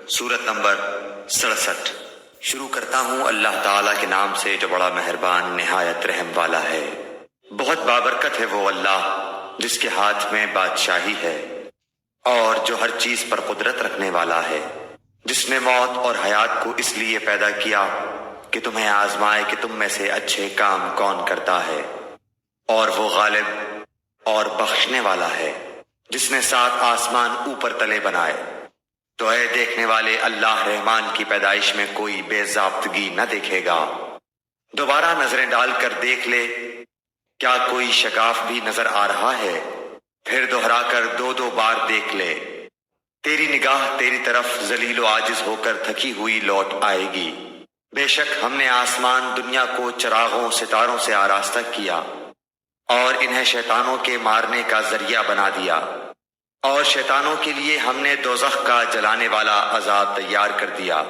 سورت نمبر 67۔ شروع کرتا ہوں اللہ تعالیٰ کے نام سے جو بڑا مہربان نہایت رحم والا ہے۔ بہت بابرکت ہے وہ اللہ جس کے ہاتھ میں بادشاہی ہے اور جو ہر چیز پر قدرت رکھنے والا ہے، جس نے موت اور حیات کو اس لیے پیدا کیا کہ تمہیں آزمائے کہ تم میں سے اچھے کام کون کرتا ہے، اور وہ غالب اور بخشنے والا ہے جس نے 7 آسمان اوپر تلے بنائے۔ تو اے دیکھنے والے، اللہ رحمان کی پیدائش میں کوئی بے ضابطگی نہ دیکھے گا۔ دوبارہ نظریں ڈال کر دیکھ لے، کیا کوئی شگاف بھی نظر آ رہا ہے؟ پھر دوہرا کر 2 بار دیکھ لے، تیری نگاہ تیری طرف ذلیل و عاجز ہو کر تھکی ہوئی لوٹ آئے گی۔ بے شک ہم نے آسمان دنیا کو چراغوں ستاروں سے آراستہ کیا اور انہیں شیطانوں کے مارنے کا ذریعہ بنا دیا، اور شیطانوں کے لیے ہم نے دوزخ کا جلانے والا عذاب تیار کر دیا،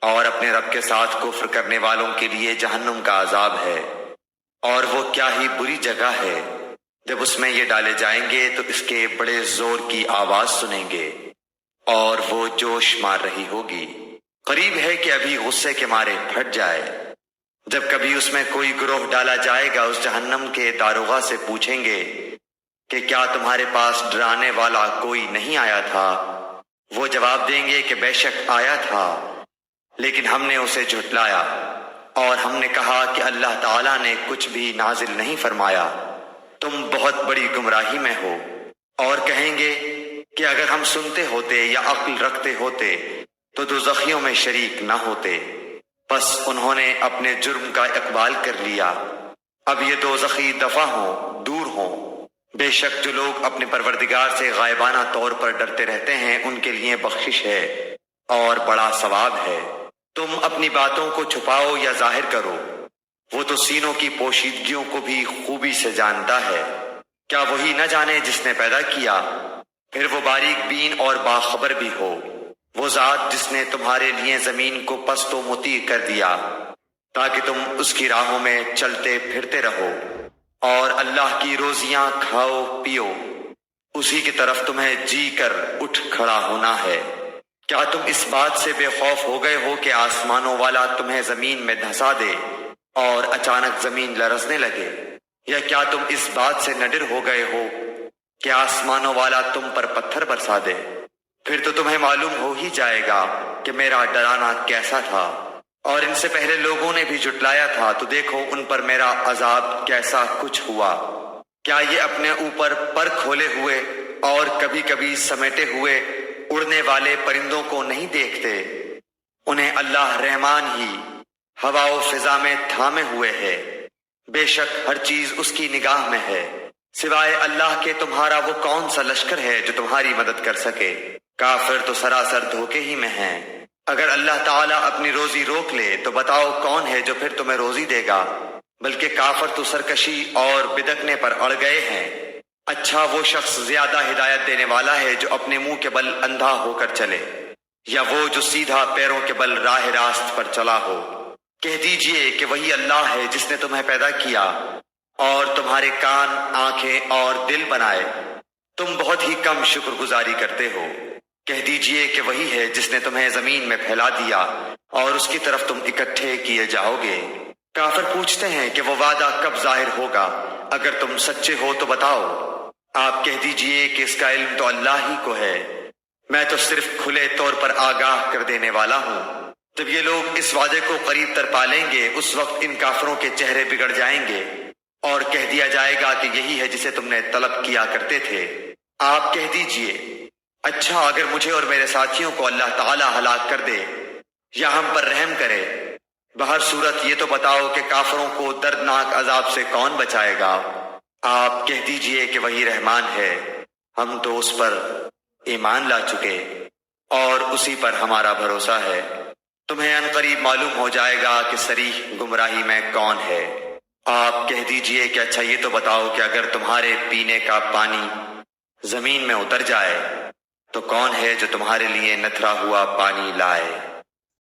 اور اپنے رب کے ساتھ کفر کرنے والوں کے لیے جہنم کا عذاب ہے، اور وہ کیا ہی بری جگہ ہے۔ جب اس میں یہ ڈالے جائیں گے تو اس کے بڑے زور کی آواز سنیں گے اور وہ جوش مار رہی ہوگی۔ قریب ہے کہ ابھی غصے کے مارے پھٹ جائے۔ جب کبھی اس میں کوئی گروہ ڈالا جائے گا، اس جہنم کے داروغہ سے پوچھیں گے کہ کیا تمہارے پاس ڈرانے والا کوئی نہیں آیا تھا؟ وہ جواب دیں گے کہ بے شک آیا تھا، لیکن ہم نے اسے جھٹلایا، اور ہم نے کہا کہ اللہ تعالیٰ نے کچھ بھی نازل نہیں فرمایا، تم بہت بڑی گمراہی میں ہو۔ اور کہیں گے کہ اگر ہم سنتے ہوتے یا عقل رکھتے ہوتے تو دوزخیوں میں شریک نہ ہوتے۔ بس انہوں نے اپنے جرم کا اقبال کر لیا، اب یہ دوزخی دفع ہوں، دور ہوں۔ بے شک جو لوگ اپنے پروردگار سے غائبانہ طور پر ڈرتے رہتے ہیں، ان کے لیے بخشش ہے اور بڑا ثواب ہے۔ تم اپنی باتوں کو چھپاؤ یا ظاہر کرو، وہ تو سینوں کی پوشیدگیوں کو بھی خوبی سے جانتا ہے۔ کیا وہی نہ جانے جس نے پیدا کیا؟ پھر وہ باریک بین اور باخبر بھی ہو۔ وہ ذات جس نے تمہارے لیے زمین کو پست و مطیع کر دیا تاکہ تم اس کی راہوں میں چلتے پھرتے رہو، اور اللہ کی روزیاں کھاؤ پیو، اسی کی طرف تمہیں جی کر اٹھ کھڑا ہونا ہے۔ کیا تم اس بات سے بے خوف ہو گئے ہو کہ آسمانوں والا تمہیں زمین میں دھسا دے اور اچانک زمین لرزنے لگے؟ یا کیا تم اس بات سے نہ ڈر ہو گئے ہو کہ آسمانوں والا تم پر پتھر برسا دے؟ پھر تو تمہیں معلوم ہو ہی جائے گا کہ میرا ڈرانا کیسا تھا، اور ان سے پہلے لوگوں نے بھی جھٹلایا تھا، تو دیکھو ان پر میرا عذاب کیسا کچھ ہوا۔ کیا یہ اپنے اوپر پر کھولے ہوئے اور کبھی کبھی سمیٹے ہوئے اڑنے والے پرندوں کو نہیں دیکھتے؟ انہیں اللہ رحمان ہی ہوا و فضا میں تھامے ہوئے ہے۔ بے شک ہر چیز اس کی نگاہ میں ہے۔ سوائے اللہ کے تمہارا وہ کون سا لشکر ہے جو تمہاری مدد کر سکے؟ کافر تو سراسر دھوکے ہی میں ہیں۔ اگر اللہ تعالیٰ اپنی روزی روک لے تو بتاؤ کون ہے جو پھر تمہیں روزی دے گا؟ بلکہ کافر تو سرکشی اور بدکنے پر اڑ گئے ہیں۔ اچھا وہ شخص زیادہ ہدایت دینے والا ہے جو اپنے منہ کے بل اندھا ہو کر چلے، یا وہ جو سیدھا پیروں کے بل راہ راست پر چلا ہو۔ کہہ دیجئے کہ وہی اللہ ہے جس نے تمہیں پیدا کیا اور تمہارے کان، آنکھیں اور دل بنائے، تم بہت ہی کم شکر گزاری کرتے ہو۔ کہہ دیجئے کہ وہی ہے جس نے تمہیں زمین میں پھیلا دیا اور اس کی طرف تم اکٹھے کیے جاؤ گے۔ کافر پوچھتے ہیں کہ وہ وعدہ کب ظاہر ہوگا؟ اگر تم سچے ہو تو بتاؤ۔ آپ کہہ دیجئے کہ اس کا علم تو اللہ ہی کو ہے، میں تو صرف کھلے طور پر آگاہ کر دینے والا ہوں۔ جب یہ لوگ اس وعدے کو قریب تر پالیں گے، اس وقت ان کافروں کے چہرے بگڑ جائیں گے اور کہہ دیا جائے گا کہ یہی ہے جسے تم نے طلب کیا کرتے تھے۔ آپ کہہ دیجئے، اچھا اگر مجھے اور میرے ساتھیوں کو اللہ تعالیٰ ہلاک کر دے یا ہم پر رحم کرے، بہر صورت یہ تو بتاؤ کہ کافروں کو دردناک عذاب سے کون بچائے گا؟ آپ کہہ دیجئے کہ وہی رحمان ہے، ہم تو اس پر ایمان لا چکے اور اسی پر ہمارا بھروسہ ہے۔ تمہیں ان قریب معلوم ہو جائے گا کہ صریح گمراہی میں کون ہے۔ آپ کہہ دیجئے کہ اچھا یہ تو بتاؤ کہ اگر تمہارے پینے کا پانی زمین میں اتر جائے تو کون ہے جو تمہارے لیے نتھرا ہوا پانی لائے؟